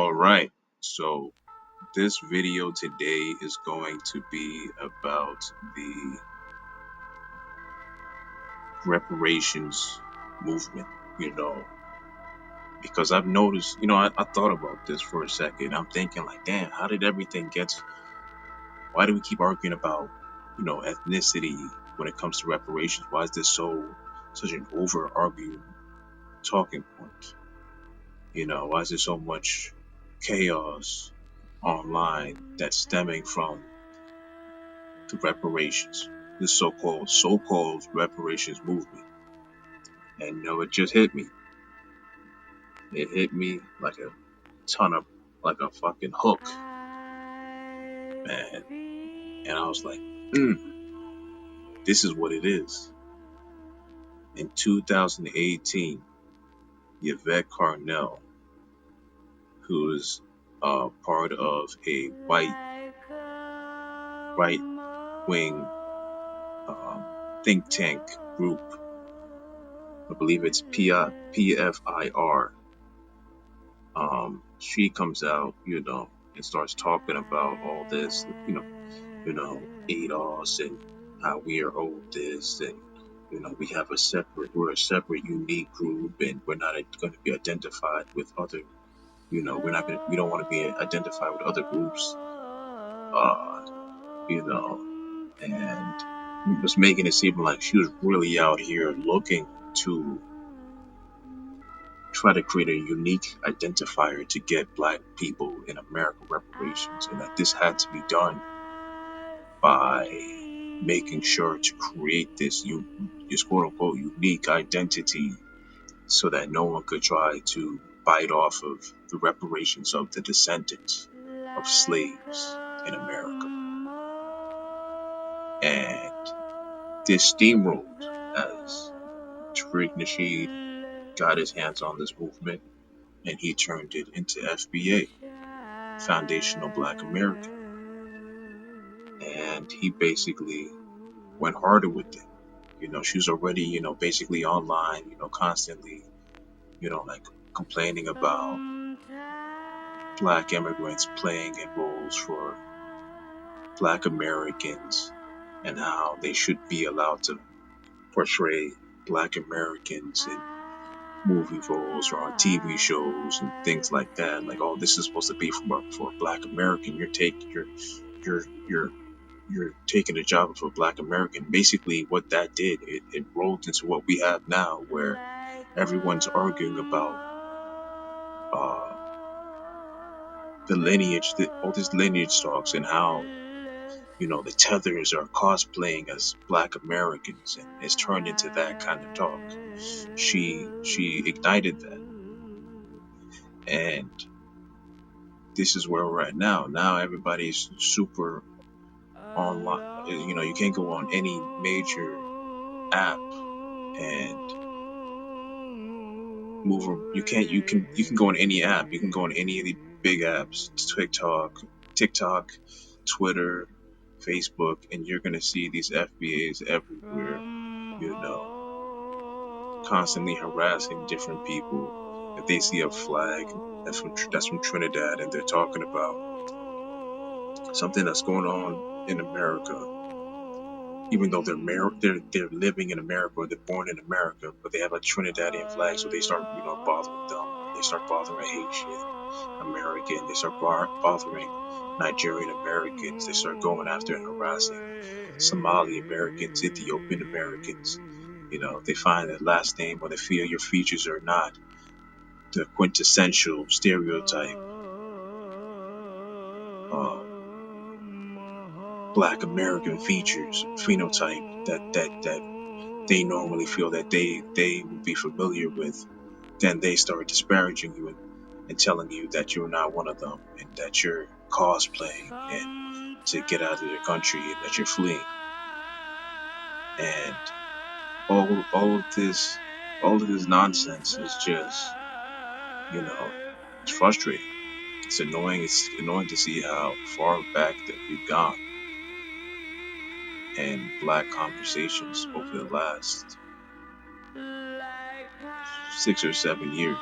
All right. So this video today is going to be about the reparations movement, you know, because I've noticed, I thought about this for a second. I'm thinking like, damn, how did everything get, why do we keep arguing about, ethnicity when it comes to reparations? Why is this such an over argued talking point? Why is there so much chaos online that's stemming from the reparations, the so-called reparations movement? And it just hit me. It hit me like a ton of like a fucking hook, man. And I was like, mm, this is what it is. In 2018, Yvette Carnell, who is part of a right wing think tank group, I believe it's PFIR. She comes out, and starts talking about all this, ADOS and how we are owed this, and we're a separate, unique group, and we're not going to be identified with other, we don't want to be identified with other groups, uh, you know, and was making it seem like she was really out here looking to try to create a unique identifier to get black people in America reparations, and that this had to be done by making sure to create this quote unquote unique identity so that no one could try to bite off of the reparations of the descendants of slaves in America. And this steamrolled as Tariq Nasheed got his hands on this movement, and he turned it into FBA, Foundational Black American. And he basically went harder with it. She was already, basically online, constantly, like complaining about black immigrants playing in roles for black Americans and how they should be allowed to portray black Americans in movie roles or on TV shows and things like that. Like, oh, this is supposed to be for a black American. You're taking the job of a black American. Basically, what that did, it rolled into what we have now, where everyone's arguing about uh, the lineage, all these lineage talks, and how the tethers are cosplaying as black Americans, and it's turned into that kind of talk. She ignited that, and this is where we're at now. Now everybody's super online. You can't go on any major app and you can go on any app. You can go on any of the big apps, TikTok, Twitter, Facebook, and you're gonna see these FBAs everywhere, constantly harassing different people. If they see a flag that's from Trinidad and they're talking about something that's going on in America, even though they're living in America or they're born in America, but they have a Trinidadian flag, so they start bothering them. They start bothering Haitian American. They start bothering Nigerian Americans. They start going after and harassing Somali Americans, Ethiopian Americans. They find that last name or they feel your features are not the quintessential stereotype uh, black American features, phenotype that they normally feel that they would be familiar with. Then they start disparaging you and telling you that you're not one of them and that you're cosplaying and to get out of their country and that you're fleeing. And all of this nonsense is just, it's frustrating. It's annoying. It's annoying to see how far back that we've gone in black conversations over the last 6 or 7 years.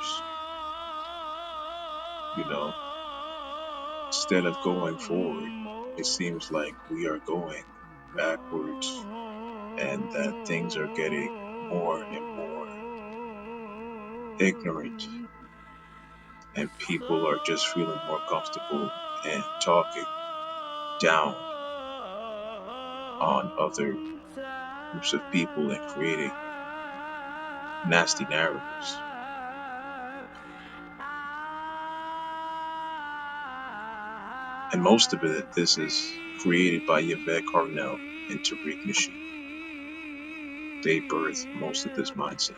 instead of going forward, it seems like we are going backwards and that things are getting more and more ignorant and people are just feeling more comfortable and talking down on other groups of people and creating nasty narratives. And most of it, this is created by Yvette Carnell and Tariq Nasheed. They birthed most of this mindset.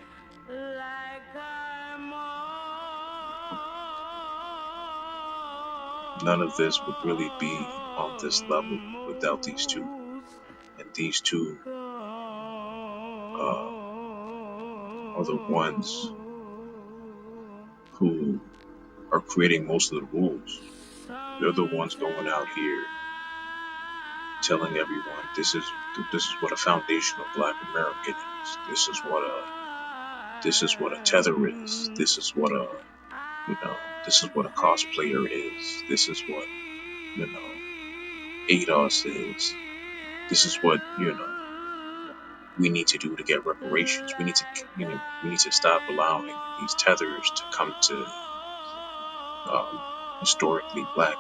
None of this would really be on this level without these two. And these two are the ones who are creating most of the rules. They're the ones going out here telling everyone this is what a foundational Black American is. This is what a tether is. This is what a cosplayer is. This is what ADOS is. This is what we need to do to get reparations. We need to stop allowing these tethers to come to historically Black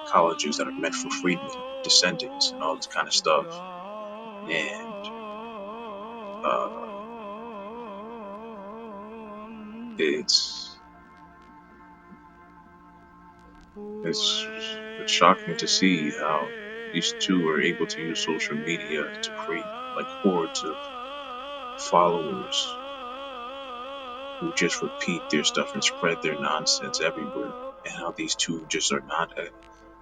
colleges that are meant for freedmen, descendants, and all this kind of stuff. And it's it's shocking to see how these two are able to use social media to create like hordes of followers who just repeat their stuff and spread their nonsense everywhere, and how these two just are not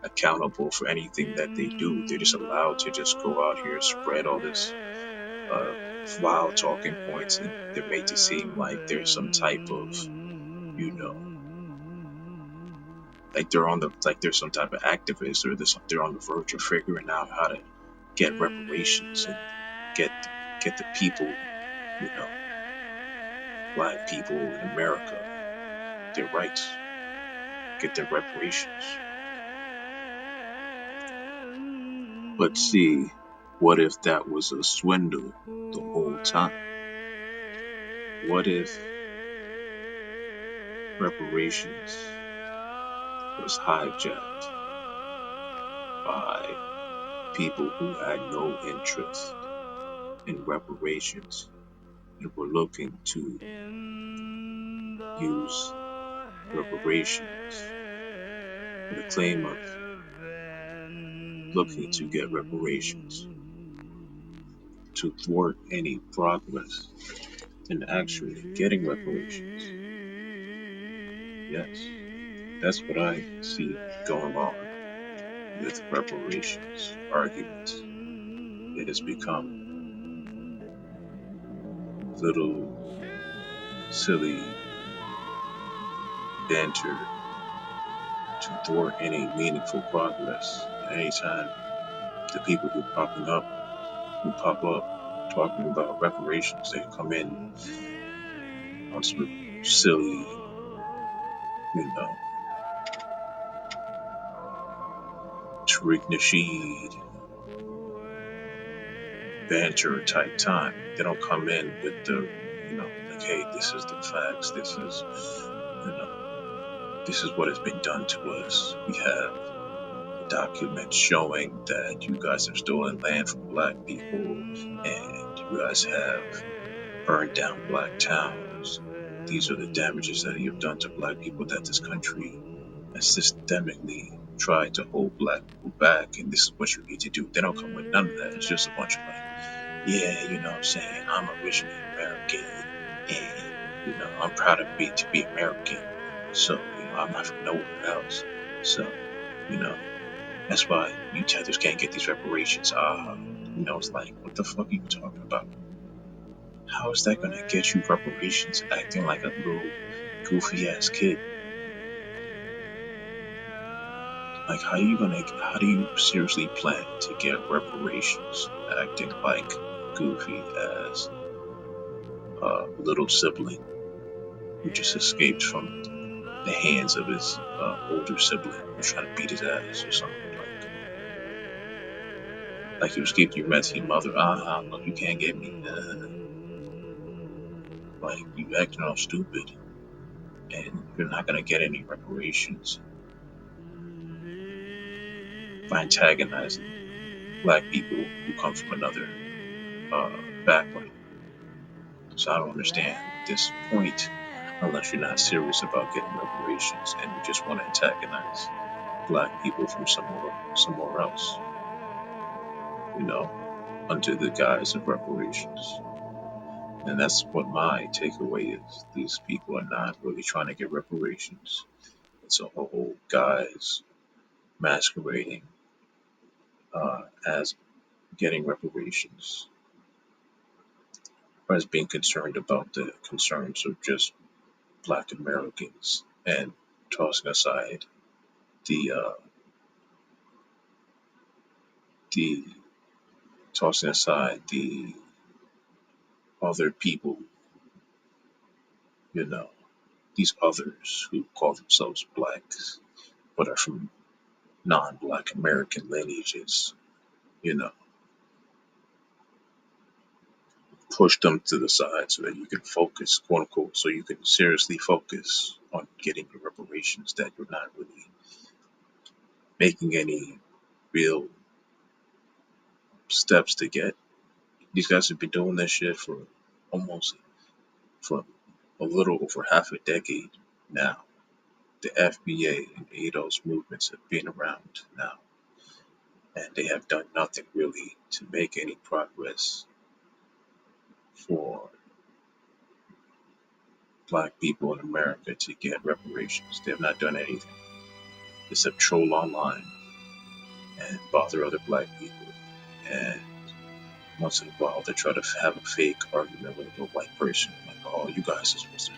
accountable for anything that they do. They're just allowed to just go out here, spread all this uh, vile talking points, and they're made to seem like there's some type of, like there's some type of activist, or they're on the verge of figuring out how to get reparations and get the people, you know, Black people in America, their rights, get their reparations. But see, what if that was a swindle the whole time? What if reparations was hijacked by people who had no interest in reparations and were looking to use reparations for the claim of looking to get reparations to thwart any progress in actually getting reparations? Yes, that's what I see going on with reparations arguments. It has become little silly banter to thwart any meaningful progress. And anytime the people who pop up talking about reparations, they come in on some silly, you know, Tariq Nasheed banter type time. They don't come in with the, like, hey, this is the facts. This is what has been done to us. We have documents showing that you guys have stolen land from Black people and you guys have burned down Black towns. These are the damages that you have done to Black people, that this country has systemically tried to hold Black people back, and this is what you need to do. They don't come with none of that. It's just a bunch of like, yeah, I'm saying, I'm originally American, and I'm proud of to be American. So, I'm not from nowhere else. So, you know, that's why you tethers can't get these reparations. It's like, what the fuck are you talking about? How is that gonna get you reparations? Acting like a little goofy ass kid. Like, how do you seriously plan to get reparations? Acting like goofy as a little sibling who just escaped from the hands of his older sibling who's trying to beat his ass or something like you escaped your messy mother. Look, you can't get me. Like you acting all stupid, and you're not gonna get any reparations by antagonizing black people who come from another background. So I don't understand this point unless you're not serious about getting reparations and you just want to antagonize black people from somewhere else, you know, under the guise of reparations. And that's what my takeaway is. These people are not really trying to get reparations. It's a whole guise masquerading as getting reparations, or as being concerned about the concerns of just black Americans and tossing aside the the the other people, you know, these others who call themselves blacks but are from non-black American lineages, you know, push them to the side so that you can focus, quote unquote, so you can seriously focus on getting your reparations that you're not really making any real steps to get. These guys have been doing this shit almost for a little over half a decade now. The FBA and ADOS movements have been around now, and they have done nothing really to make any progress for black people in America to get reparations. They have not done anything except troll online and bother other black people. And once in a while, they try to have a fake argument with a white person, like, "Oh, you guys are supposed to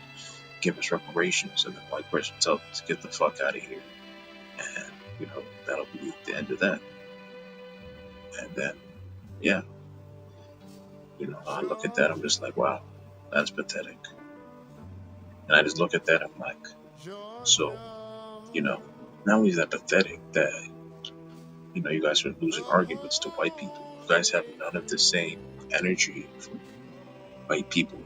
give us reparations," and the white person tells them to get the fuck out of here. And that'll be the end of that. And then, yeah, I look at that, I'm just like, wow, that's pathetic. And I just look at that, I'm like, so, not only is that pathetic that, you guys are losing arguments to white people. You guys have none of the same energy for white people,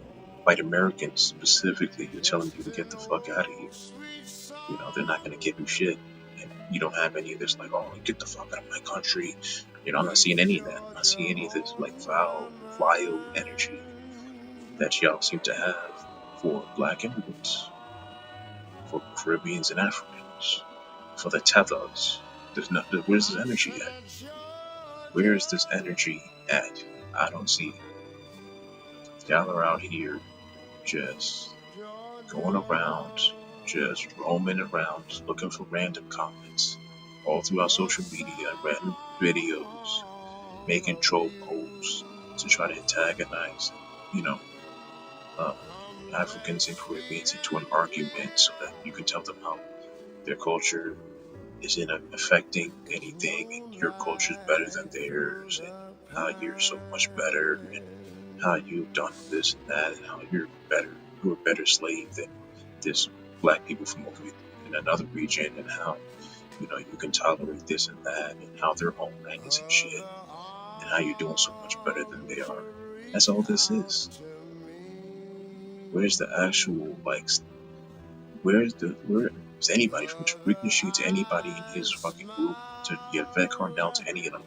white Americans specifically. You're telling them to get the fuck out of here. They're not going to give you shit. And you don't have any of this, like, oh, get the fuck out of my country. I'm not seeing any of that. I'm not seeing any of this, like, vile energy that y'all seem to have for black immigrants, for Caribbeans and Africans, for the Tethos. Where's this energy at? Where's this energy at? I don't see it. Y'all are out here just going around, just roaming around, looking for random comments all throughout social media, random videos, making troll posts to try to antagonize, uh, Africans and Caribbeans into an argument so that you can tell them how their culture isn't affecting anything and your culture is better than theirs and how you're so much better and how you've done this and that and how you're a better slave than this black people from over in another region and how you can tolerate this and that and how they're all maggots and shit and how you're doing so much better than they are. That's all this is. Where's the actual where is anybody from Ricky to anybody in his fucking group to Yvette Carnell to any of them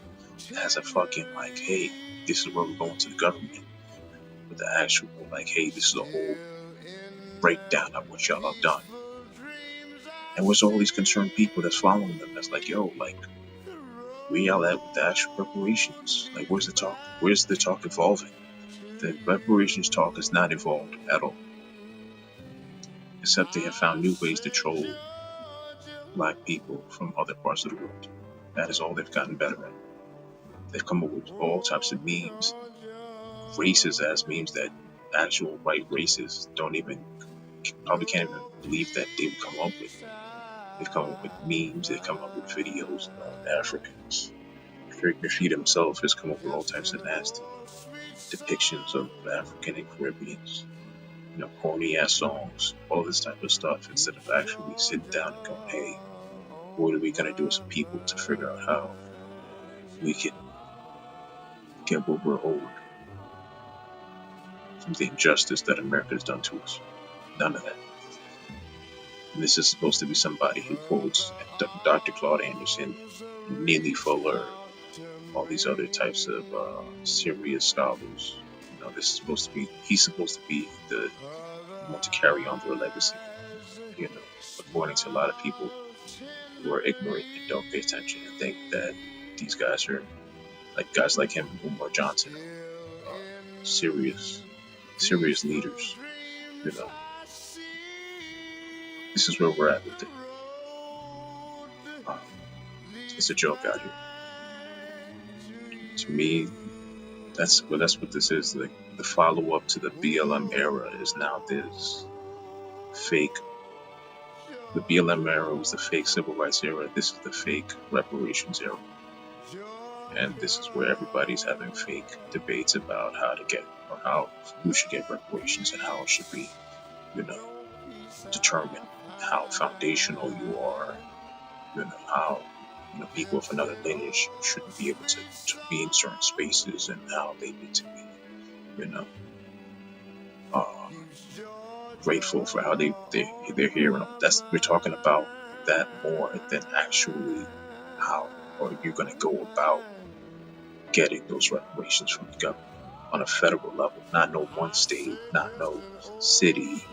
has a fucking hey, this is where we're going to the government with the actual hey, this is a whole breakdown of what y'all have done. And where's all these concerned people that's following them? That's like, yo, where y'all at with the actual reparations? Where's the talk? Where's the talk evolving? The reparations talk is not evolved at all. Except they have found new ways to troll black people from other parts of the world. That is all they've gotten better at. They've come up with all types of memes, racist ass memes that actual white racists probably can't even believe that they would come up with. They've come up with memes, they've come up with videos of Africans. Drake Nasheed himself has come up with all types of nasty depictions of African and Caribbeans. corny ass songs, all this type of stuff, instead of actually sitting down and going, hey, what are we gonna do as a people to figure out how we can get what we're owed from the injustice that America has done to us? None of that. And this is supposed to be somebody who quotes Dr. Claude Anderson, Neely Fuller, all these other types of serious scholars. This is supposed to be, he's supposed to be the one to carry on their legacy. According to a lot of people who are ignorant and don't pay attention and think that these guys are like guys like him and Umar Johnson, serious, serious leaders. You know, this is where we're at with it. Um, it's a joke out here. To me, that's what this is. Like the follow up to the BLM era is now this fake. The BLM era was the fake civil rights era. This is the fake reparations era. And this is where everybody's having fake debates about how to get or how who should get reparations and how it should be, you know, determined, how foundational you are, how people of another lineage shouldn't be able to be in certain spaces and how they need to be, uh, grateful for how they're here. And we're talking about that more than actually how or you're going to go about getting those reparations from the government on a federal level, not no one state, not no city,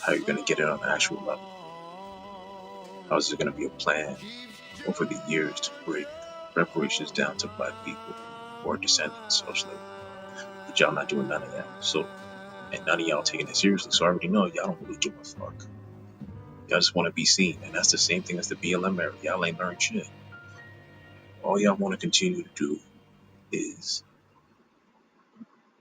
how you're going to get it on an actual level. How is there going to be a plan over the years to bring reparations down to black people or descendants of slavery? But y'all not doing none of that. So, and none of y'all taking it seriously. So I already know y'all don't really give a fuck. Y'all just want to be seen. And that's the same thing as the BLM era. Y'all ain't learned shit. All y'all want to continue to do is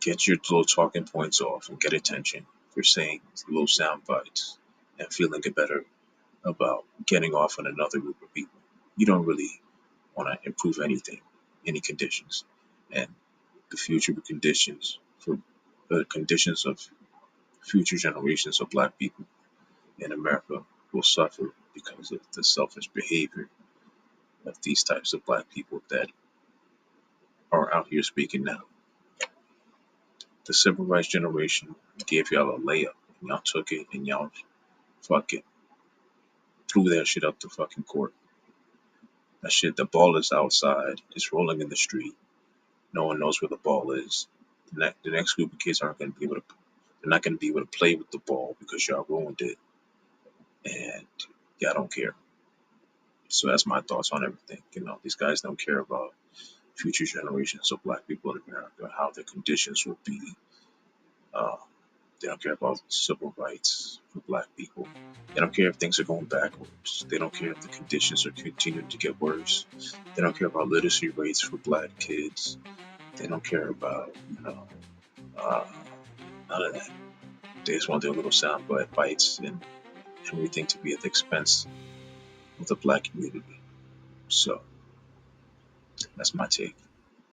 get your little talking points off and get attention for saying little sound bites and feeling better about getting off on another group of people. You don't really want to improve anything, any conditions. And the future conditions for the conditions of future generations of black people in America will suffer because of the selfish behavior of these types of black people that are out here speaking now. The civil rights generation gave y'all a layup, and y'all took it, and y'all fucking threw that shit up the fucking court. That shit, the ball is outside. It's rolling in the street. No one knows where the ball is. The next group of kids aren't going to be able to. They're not going to be able to play with the ball because y'all ruined it, and y'all don't care. So that's my thoughts on everything. These guys don't care about future generations of black people in America, how their conditions will be. Uh, they don't care about civil rights for black people. They don't care if things are going backwards. They don't care if the conditions are continuing to get worse. They don't care about literacy rates for black kids. They don't care about, uh, none of that. They just want their little sound bites and everything to be at the expense of the black community. So that's my take.